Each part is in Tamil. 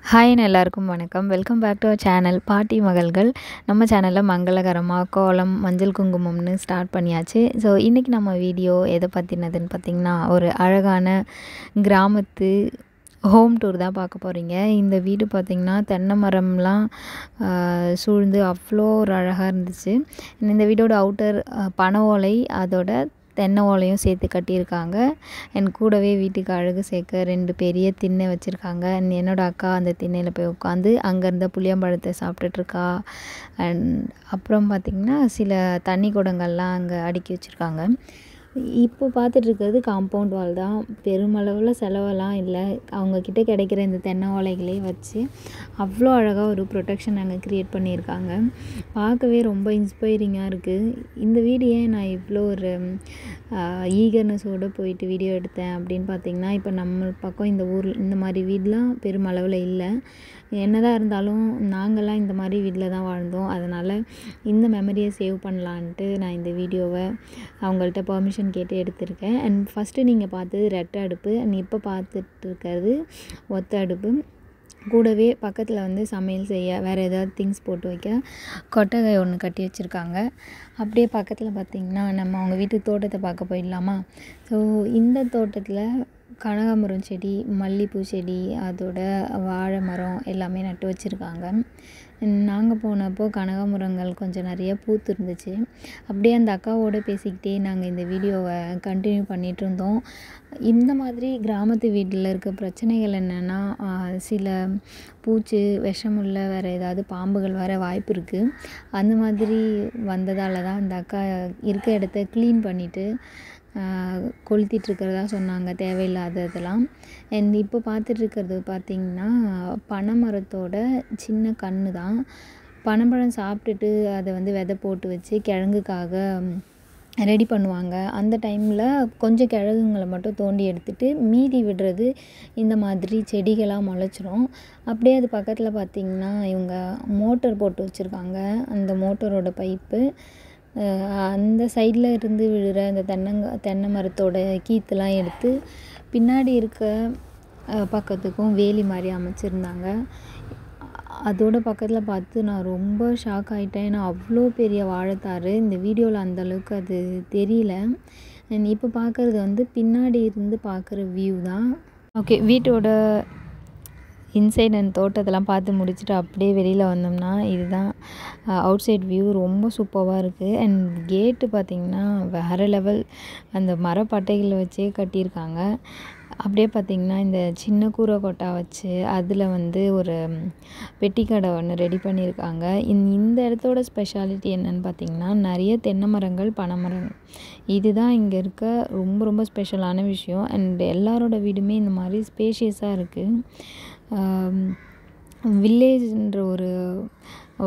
ஹாய் எல்லாருக்கும் வணக்கம். Welcome back to our channel பாட்டி மகள்கள். நம்ம சேனலில் மங்களகரமாக கோலம் மஞ்சள் குங்குமம்னு ஸ்டார்ட் பண்ணியாச்சு. ஸோ இன்றைக்கி நம்ம வீடியோ எதை பற்றினதுன்னு பார்த்திங்கன்னா, ஒரு அழகான கிராமத்து ஹோம் டூர் தான் பார்க்க போகிறீங்க. இந்த வீடு பார்த்திங்கன்னா தென்னை மரம்லாம் சூழ்ந்து அவ்வளோ ஒரு அழகாக இருந்துச்சு. இந்த வீடோட அவுட்டர் பனை ஓலை, அதோட தென்னை ஓலையும் சேர்த்து கட்டியிருக்காங்க. என் கூடவே வீட்டுக்கு அழகு சேர்க்க 2 பெரிய திண்ணை வச்சுருக்காங்க. என்னோடய அக்கா அந்த திண்ணையில் போய் உட்காந்து அங்கேருந்த புளியம்பழத்தை சாப்பிட்டுட்ருக்கா. அண்ட் அப்புறம் பார்த்திங்கன்னா சில தண்ணி குடங்கள்லாம் அங்கே அடுக்கி வச்சுருக்காங்க. இப்போ பார்த்துட்ருக்கிறது காம்பவுண்ட் வால் தான். பெருமளவில் செலவெல்லாம் இல்லை. அவங்கக்கிட்ட கிடைக்கிற இந்த தென்னை ஓலைகளே வச்சு அவ்வளோ அழகாக ஒரு ப்ரொடெக்ஷன் அங்கே க்ரியேட் பண்ணியிருக்காங்க. பார்க்கவே ரொம்ப இன்ஸ்பைரிங்காக இருக்குது. இந்த வீடு ஏன் நான் இவ்வளோ ஒரு ஈகர்னஸோடு போயிட்டு வீடியோ எடுத்தேன் அப்படின்னு பார்த்திங்கன்னா, இப்போ நம்ம பக்கம் இந்த ஊரில் இந்த மாதிரி வீடெலாம் பெருமளவில் இல்லை. என்னதான் இருந்தாலும் நாங்கள்லாம் இந்த மாதிரி வீட்டில் தான் வாழ்ந்தோம். அதனால் இந்த மெமரியை சேவ் பண்ணலான்ட்டு நான் இந்த வீடியோவை அவங்கள்ட்ட பெர்மிஷன் கேட்டு எடுத்திருக்கேன். அண்ட் ஃபஸ்ட்டு நீங்கள் பார்த்தது ரெட்டை அடுப்பு, அண்ட் இப்போ பார்த்துட்டு இருக்கிறது ஒத்த அடுப்பு. கூடவே பக்கத்தில் வந்து சமையல் செய்ய வேறு ஏதாவது திங்ஸ் போட்டு வைக்க கொட்டகை ஒன்று கட்டி வச்சுருக்காங்க. அப்படியே பக்கத்தில் பார்த்திங்கன்னா நம்ம அவங்க வீட்டு தோட்டத்தை பார்க்க போயிடலாமா? ஸோ இந்த தோட்டத்தில் கனகாம்பரம் செடி, மல்லிகைப்பூ செடி, அதோட வாழை மரம் எல்லாமே நட்டு வச்சுருக்காங்க. நாங்கள் போனப்போ கனகாம்பரங்கள் கொஞ்சம் நிறைய பூத்து இருந்துச்சு. அப்படியே அந்த அக்காவோடு பேசிக்கிட்டே நாங்கள் இந்த வீடியோவை கண்டினியூ பண்ணிகிட்ருந்தோம். இந்த மாதிரி கிராமத்து வீட்டில் இருக்க பிரச்சனைகள் என்னென்னா, சில பூச்சி, விஷமுள்ள வேறு ஏதாவது பாம்புகள் வர வாய்ப்பு இருக்குது. அந்த மாதிரி வந்ததால் தான் அந்த அக்கா இருக்க இடத்த க்ளீன் பண்ணிவிட்டு கொளுத்திட்டுருக்கிறதா சொன்னாங்க, தேவையில்லாததெல்லாம். அண்ட் இப்போ பார்த்துட்ருக்கிறது பார்த்திங்கன்னா பனை மரத்தோட சின்ன கன்று தான். பனைப்பழம் சாப்பிட்டுட்டு அதை வந்து விதை போட்டு வச்சு கிழங்குக்காக ரெடி பண்ணுவாங்க. அந்த டைமில் கொஞ்சம் கிழங்குங்களை மட்டும் தோண்டி எடுத்துகிட்டு மீதி விடுறது இந்த மாதிரி செடிகளாக முளைச்சிரும். அப்படியே அது பக்கத்தில் பார்த்திங்கன்னா இவங்க மோட்டர் போட்டு வச்சுருக்காங்க. அந்த மோட்டரோட பைப்பு அந்த சைடில் இருந்து விழுற அந்த தென்னை மரத்தோட கீற்றுலாம் எடுத்து பின்னாடி இருக்க பக்கத்துக்கும் வேலி மாதிரி அமைச்சிருந்தாங்க. அதோட பக்கத்தில் பார்த்து நான் ரொம்ப ஷாக் ஆகிட்டேன். ஏன்னா அவ்வளோ பெரிய வாழைத்தாறு. இந்த வீடியோவில் அந்தளவுக்கு அது தெரியல. இப்போ பார்க்குறது வந்து பின்னாடி இருந்து பார்க்குற வியூ தான். ஓகே, வீட்டோட இன்சைட் அண்ட் தோட்டத்தெல்லாம் பார்த்து முடிச்சுட்டு அப்படியே வெளியில் வந்தோம்னா இதுதான் அவுட் சைட் வியூ. ரொம்ப சூப்பராக இருக்குது. அண்ட் கேட்டு பார்த்திங்கன்னா வேறு லெவல். அந்த மரப்பட்டைகளை வச்சே கட்டியிருக்காங்க. அப்படியே பார்த்திங்கன்னா இந்த சின்ன கூரை கொட்டா வச்சு அதில் வந்து ஒரு பெட்டிக்கடை ஒன்று ரெடி பண்ணியிருக்காங்க. இந்த இடத்தோட ஸ்பெஷாலிட்டி என்னென்னு பார்த்திங்கன்னா, நிறைய தென்னை மரங்கள், பனை மரங்கள். இதுதான் இங்கே இருக்க ரொம்ப ரொம்ப ஸ்பெஷலான விஷயம். அண்ட் எல்லாரோட வீடுமே இந்த மாதிரி ஸ்பேஷியஸாக இருக்குது. வில்லேஜ்ன்ற ஒரு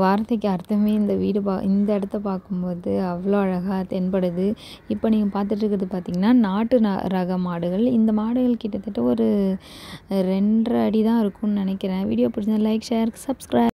வார்த்தைக்கு அர்த்தமே இந்த வீடு இந்த இடத்த பார்க்கும்போது அவ்வளோ அழகாக தென்படுது. இப்போ நீங்கள் பார்த்துட்ருக்கிறது பார்த்திங்கன்னா நாட்டு ரக மாடுகள். இந்த மாடுகள் கிட்டத்தட்ட ஒரு 2.5 அடி தான் இருக்கும்னு நினைக்கிறேன். வீடியோ பிடிச்சா லைக், ஷேர், சப்ஸ்கிரைப்.